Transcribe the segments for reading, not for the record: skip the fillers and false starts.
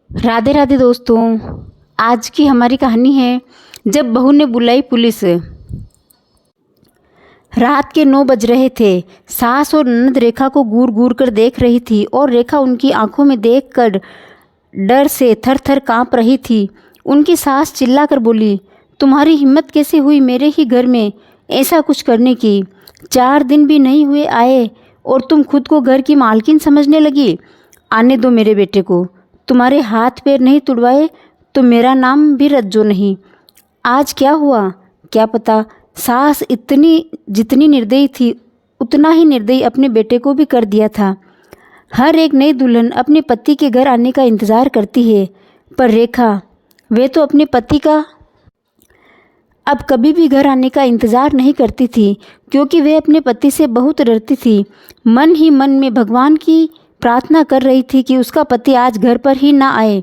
राधे राधे दोस्तों। आज की हमारी कहानी है जब बहू ने बुलाई पुलिस। रात के 9 बज रहे थे। सास और ननद रेखा को घूर घूर कर देख रही थी और रेखा उनकी आंखों में देखकर डर से थर थर काँप रही थी। उनकी सास चिल्लाकर बोली, तुम्हारी हिम्मत कैसे हुई मेरे ही घर में ऐसा कुछ करने की? 4 दिन भी नहीं हुए आए और तुम खुद को घर की मालकिन समझने लगी। आने दो मेरे बेटे को। तुम्हारे हाथ पैर नहीं तुड़वाए तो मेरा नाम भी रज्जो नहीं। आज क्या हुआ क्या पता। सास जितनी निर्दयी थी उतना ही निर्दयी अपने बेटे को भी कर दिया था। हर एक नई दुल्हन अपने पति के घर आने का इंतज़ार करती है, पर रेखा वे तो अपने पति का अब कभी भी घर आने का इंतज़ार नहीं करती थी, क्योंकि वे अपने पति से बहुत डरती थी। मन ही मन में भगवान की प्रार्थना कर रही थी कि उसका पति आज घर पर ही ना आए।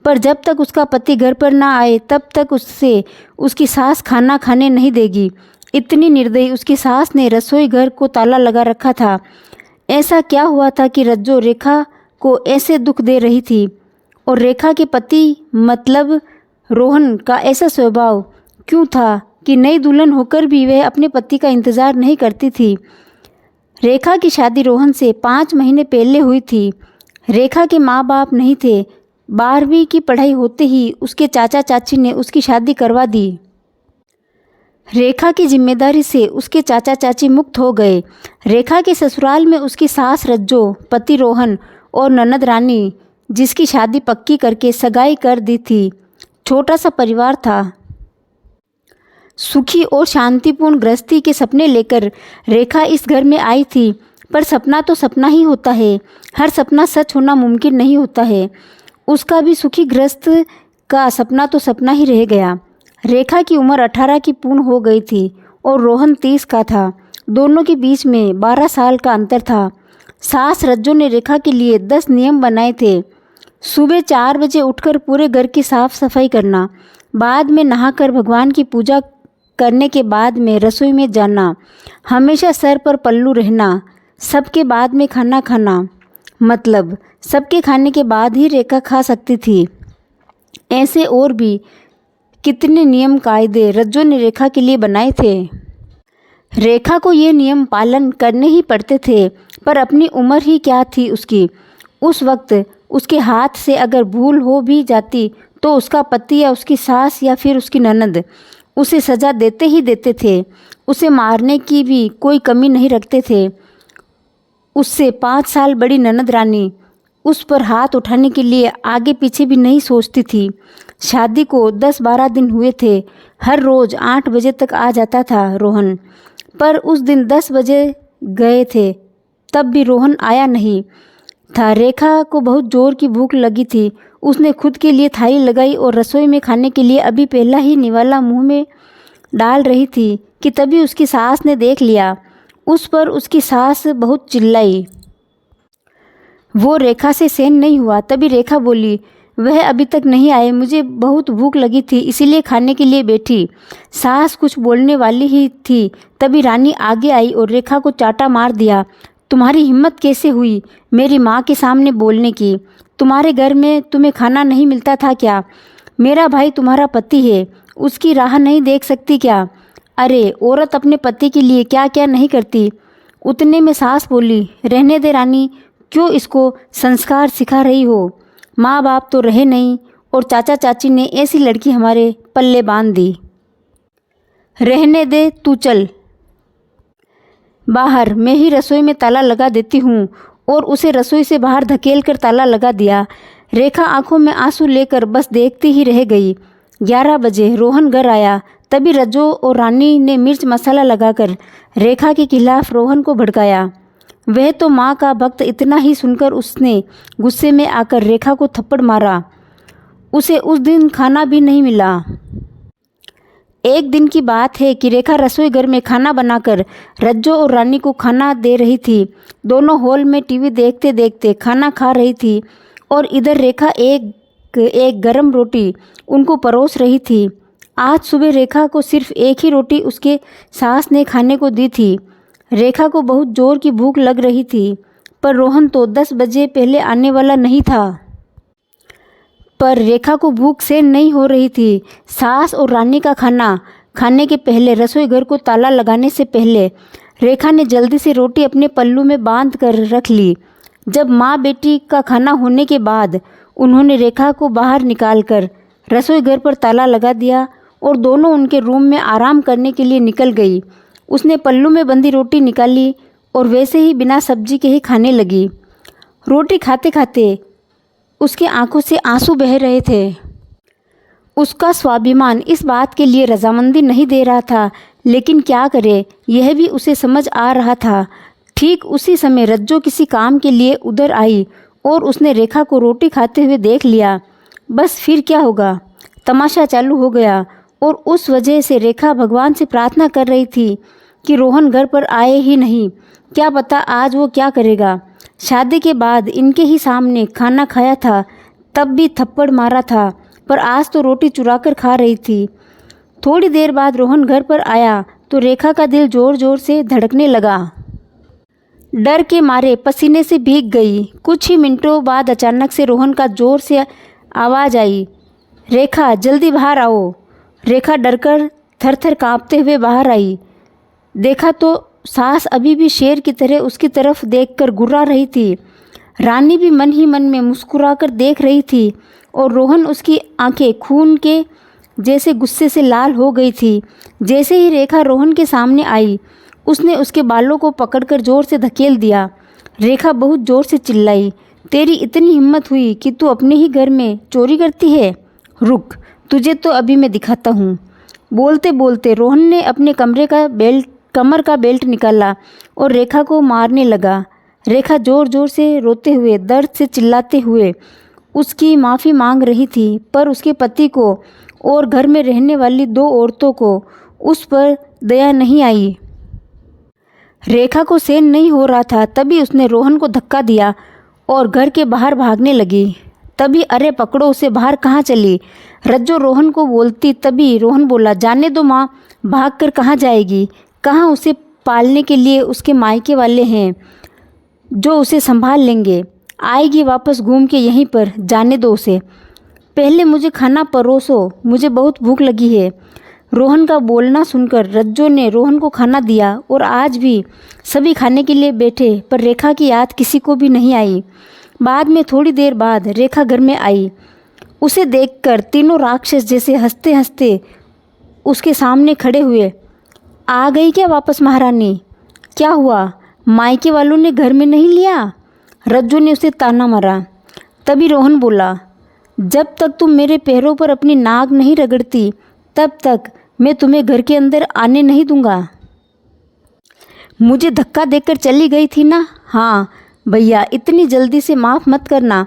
पर जब तक उसका पति घर पर ना आए तब तक उससे उसकी सास खाना खाने नहीं देगी। इतनी निर्दयी उसकी सास ने रसोई घर को ताला लगा रखा था। ऐसा क्या हुआ था कि रज्जो रेखा को ऐसे दुख दे रही थी? और रेखा के पति मतलब रोहन का ऐसा स्वभाव क्यों था कि नई दुल्हन होकर भी वह अपने पति का इंतज़ार नहीं करती थी? रेखा की शादी रोहन से 5 महीने पहले हुई थी। रेखा के माँ बाप नहीं थे। 12वीं की पढ़ाई होते ही उसके चाचा चाची ने उसकी शादी करवा दी। रेखा की जिम्मेदारी से उसके चाचा चाची मुक्त हो गए। रेखा के ससुराल में उसकी सास रज्जो, पति रोहन और ननद रानी, जिसकी शादी पक्की करके सगाई कर दी थी। छोटा सा परिवार था। सुखी और शांतिपूर्ण गृहस्थी के सपने लेकर रेखा इस घर में आई थी। पर सपना तो सपना ही होता है, हर सपना सच होना मुमकिन नहीं होता है। उसका भी सुखी गृहस्थ का सपना तो सपना ही रह गया। रेखा की उम्र 18 की पूर्ण हो गई थी और रोहन 30 का था। दोनों के बीच में 12 साल का अंतर था। सास रज्जो ने रेखा के लिए 10 नियम बनाए थे। सुबह 4 बजे उठकर पूरे घर की साफ सफाई करना, बाद में नहाकर भगवान की पूजा करने के बाद में रसोई में जाना, हमेशा सर पर पल्लू रहना, सबके बाद में खाना खाना, मतलब सबके खाने के बाद ही रेखा खा सकती थी। ऐसे और भी कितने नियम कायदे रज्जो ने रेखा के लिए बनाए थे। रेखा को ये नियम पालन करने ही पड़ते थे, पर अपनी उम्र ही क्या थी उसकी। उस वक्त उसके हाथ से अगर भूल हो भी जाती तो उसका पति या उसकी सास या फिर उसकी ननद उसे सज़ा देते ही देते थे। उसे मारने की भी कोई कमी नहीं रखते थे। उससे 5 साल बड़ी ननद रानी उस पर हाथ उठाने के लिए आगे पीछे भी नहीं सोचती थी। शादी को 10-12 दिन हुए थे। हर रोज़ 8 बजे तक आ जाता था रोहन, पर उस दिन 10 बजे गए थे तब भी रोहन आया नहीं था। रेखा को बहुत जोर की भूख लगी थी। उसने खुद के लिए थाली लगाई और रसोई में खाने के लिए अभी पहला ही निवाला मुंह में डाल रही थी कि तभी उसकी सास ने देख लिया। उस पर उसकी सास बहुत चिल्लाई। वो रेखा से सहन नहीं हुआ। तभी रेखा बोली, वह अभी तक नहीं आए, मुझे बहुत भूख लगी थी इसीलिए खाने के लिए बैठी। सास कुछ बोलने वाली ही थी, तभी रानी आगे आई और रेखा को चाटा मार दिया। तुम्हारी हिम्मत कैसे हुई मेरी माँ के सामने बोलने की? तुम्हारे घर में तुम्हें खाना नहीं मिलता था क्या? मेरा भाई तुम्हारा पति है, उसकी राह नहीं देख सकती क्या? अरे औरत अपने पति के लिए क्या क्या नहीं करती। उतने में सास बोली, रहने दे रानी, क्यों इसको संस्कार सिखा रही हो? माँ बाप तो रहे नहीं और चाचा चाची ने ऐसी लड़की हमारे पल्ले बांध दी। रहने दे, तू चल बाहर, मैं ही रसोई में ताला लगा देती हूँ। और उसे रसोई से बाहर धकेल कर ताला लगा दिया। रेखा आंखों में आंसू लेकर बस देखती ही रह गई। 11 बजे रोहन घर आया। तभी रज्जो और रानी ने मिर्च मसाला लगाकर रेखा के खिलाफ रोहन को भड़काया। वह तो माँ का भक्त, इतना ही सुनकर उसने गुस्से में आकर रेखा को थप्पड़ मारा। उसे उस दिन खाना भी नहीं मिला। एक दिन की बात है कि रेखा रसोई घर में खाना बनाकर रज्जो और रानी को खाना दे रही थी। दोनों हॉल में टीवी देखते देखते खाना खा रही थी और इधर रेखा एक गरम रोटी उनको परोस रही थी। आज सुबह रेखा को सिर्फ एक ही रोटी उसके सास ने खाने को दी थी। रेखा को बहुत जोर की भूख लग रही थी, पर रोहन तो 10 बजे पहले आने वाला नहीं था। पर रेखा को भूख सहन नहीं हो रही थी। सास और रानी का खाना खाने के पहले रसोई घर को ताला लगाने से पहले रेखा ने जल्दी से रोटी अपने पल्लू में बांध कर रख ली। जब माँ बेटी का खाना होने के बाद उन्होंने रेखा को बाहर निकालकर रसोई घर पर ताला लगा दिया और दोनों उनके रूम में आराम करने के लिए निकल गई। उसने पल्लू में बंधी रोटी निकाली और वैसे ही बिना सब्जी के ही खाने लगी। रोटी खाते खाते उसकी आंखों से आंसू बह रहे थे। उसका स्वाभिमान इस बात के लिए रजामंदी नहीं दे रहा था, लेकिन क्या करे, यह भी उसे समझ आ रहा था। ठीक उसी समय रज्जो किसी काम के लिए उधर आई और उसने रेखा को रोटी खाते हुए देख लिया। बस फिर क्या होगा, तमाशा चालू हो गया और उस वजह से रेखा भगवान से प्रार्थना कर रही थी कि रोहन घर पर आए ही नहीं। क्या पता आज वो क्या करेगा। शादी के बाद इनके ही सामने खाना खाया था, तब भी थप्पड़ मारा था, पर आज तो रोटी चुराकर खा रही थी। थोड़ी देर बाद रोहन घर पर आया तो रेखा का दिल ज़ोर ज़ोर से धड़कने लगा। डर के मारे पसीने से भीग गई। कुछ ही मिनटों बाद अचानक से रोहन का ज़ोर से आवाज़ आई, रेखा जल्दी बाहर आओ। रेखा डरकर थर-थर काँपते हुए बाहर आई। देखा तो सास अभी भी शेर की तरह उसकी तरफ देखकर गुर्रा रही थी। रानी भी मन ही मन में मुस्कुराकर देख रही थी और रोहन उसकी आंखें खून के जैसे गुस्से से लाल हो गई थी। जैसे ही रेखा रोहन के सामने आई, उसने उसके बालों को पकड़कर ज़ोर से धकेल दिया। रेखा बहुत ज़ोर से चिल्लाई, तेरी इतनी हिम्मत हुई कि तू अपने ही घर में चोरी करती है? रुक, तुझे तो अभी मैं दिखाता हूँ। बोलते बोलते रोहन ने अपने कमर का बेल्ट निकाला और रेखा को मारने लगा। रेखा ज़ोर ज़ोर से रोते हुए, दर्द से चिल्लाते हुए उसकी माफ़ी मांग रही थी, पर उसके पति को और घर में रहने वाली 2 औरतों को उस पर दया नहीं आई। रेखा को सहन नहीं हो रहा था, तभी उसने रोहन को धक्का दिया और घर के बाहर भागने लगी। तभी अरे पकड़ो उसे, बाहर कहाँ चली? रज्जो रोहन को बोलती, तभी रोहन बोला, जाने दो माँ, भाग कर कहाँ जाएगी? कहाँ उसे पालने के लिए उसके मायके वाले हैं जो उसे संभाल लेंगे। आएगी वापस घूम के यहीं पर, जाने दो उसे। पहले मुझे खाना परोसो, मुझे बहुत भूख लगी है। रोहन का बोलना सुनकर रज्जो ने रोहन को खाना दिया और आज भी सभी खाने के लिए बैठे, पर रेखा की याद किसी को भी नहीं आई। बाद में थोड़ी देर बाद रेखा घर में आई। उसे देखकर तीनों राक्षस जैसे हंसते हंसते उसके सामने खड़े हुए। आ गई क्या वापस महारानी? क्या हुआ, मायके वालों ने घर में नहीं लिया? रज्जो ने उसे ताना मारा। तभी रोहन बोला, जब तक तुम मेरे पैरों पर अपनी नाक नहीं रगड़ती, तब तक मैं तुम्हें घर के अंदर आने नहीं दूंगा। मुझे धक्का देकर चली गई थी ना? हाँ भैया, इतनी जल्दी से माफ़ मत करना।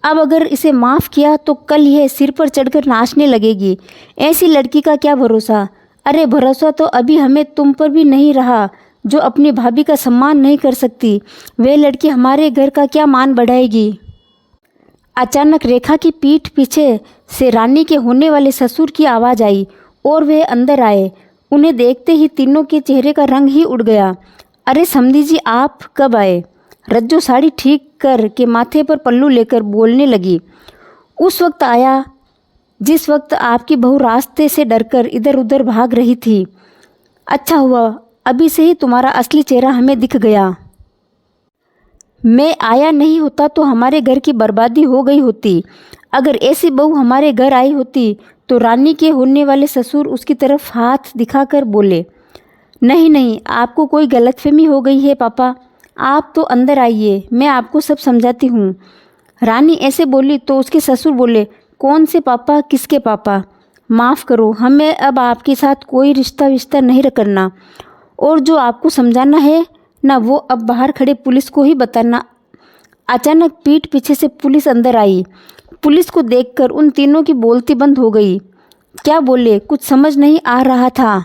अब अगर इसे माफ़ किया तो कल यह सिर पर चढ़कर नाचने लगेगी। ऐसी लड़की का क्या भरोसा? अरे भरोसा तो अभी हमें तुम पर भी नहीं रहा, जो अपनी भाभी का सम्मान नहीं कर सकती। वह लड़की हमारे घर का क्या मान बढ़ाएगी? अचानक रेखा की पीठ पीछे से रानी के होने वाले ससुर की आवाज़ आई और वह अंदर आए। उन्हें देखते ही तीनों के चेहरे का रंग ही उड़ गया। अरे समधी जी, आप कब आए? रज्जो साड़ी ठीक कर के माथे पर पल्लू लेकर बोलने लगी। उस वक्त आया जिस वक्त आपकी बहू रास्ते से डरकर इधर उधर भाग रही थी। अच्छा हुआ अभी से ही तुम्हारा असली चेहरा हमें दिख गया। मैं आया नहीं होता तो हमारे घर की बर्बादी हो गई होती। अगर ऐसी बहू हमारे घर आई होती तो रानी के होने वाले ससुर उसकी तरफ हाथ दिखाकर बोले, नहीं नहीं, आपको कोई गलतफहमी हो गई है पापा, आप तो अंदर आइए, मैं आपको सब समझाती हूँ। रानी ऐसे बोली तो उसके ससुर बोले, कौन से पापा, किसके पापा? माफ़ करो, हमें अब आपके साथ कोई रिश्ता नहीं करना, और जो आपको समझाना है ना वो अब बाहर खड़े पुलिस को ही बताना। अचानक पीठ पीछे से पुलिस अंदर आई। पुलिस को देखकर उन तीनों की बोलती बंद हो गई। क्या बोले कुछ समझ नहीं आ रहा था।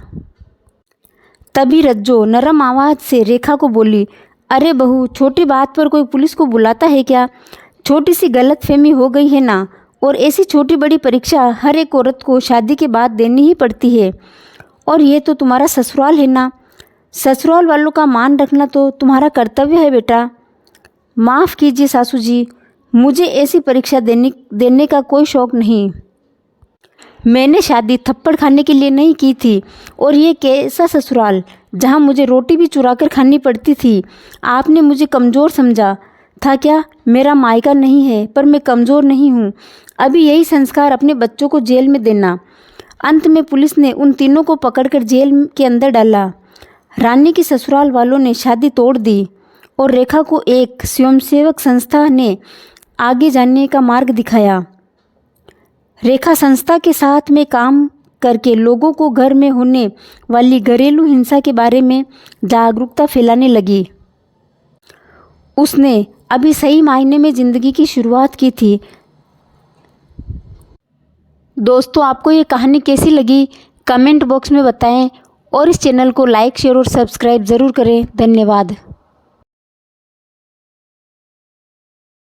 तभी रज्जो नरम आवाज़ से रेखा को बोली, अरे बहू, छोटी बात पर कोई पुलिस को बुलाता है क्या? छोटी सी गलतफहमी हो गई है ना, और ऐसी छोटी बड़ी परीक्षा हर एक औरत को शादी के बाद देनी ही पड़ती है। और ये तो तुम्हारा ससुराल है ना, ससुराल वालों का मान रखना तो तुम्हारा कर्तव्य है बेटा। माफ़ कीजिए सासू जी, मुझे ऐसी परीक्षा देने का कोई शौक़ नहीं। मैंने शादी थप्पड़ खाने के लिए नहीं की थी, और ये कैसा ससुराल जहाँ मुझे रोटी भी चुरा कर खानी पड़ती थी। आपने मुझे कमज़ोर समझा था क्या? मेरा मायका नहीं है, पर मैं कमज़ोर नहीं हूँ। अभी यही संस्कार अपने बच्चों को जेल में देना। अंत में पुलिस ने उन तीनों को पकड़कर जेल के अंदर डाला। रानी की ससुराल वालों ने शादी तोड़ दी और रेखा को एक स्वयंसेवक संस्था ने आगे जाने का मार्ग दिखाया। रेखा संस्था के साथ में काम करके लोगों को घर में होने वाली घरेलू हिंसा के बारे में जागरूकता फैलाने लगी। उसने अभी सही मायने में ज़िंदगी की शुरुआत की थी। दोस्तों, आपको ये कहानी कैसी लगी कमेंट बॉक्स में बताएं, और इस चैनल को लाइक, शेयर और सब्सक्राइब ज़रूर करें। धन्यवाद।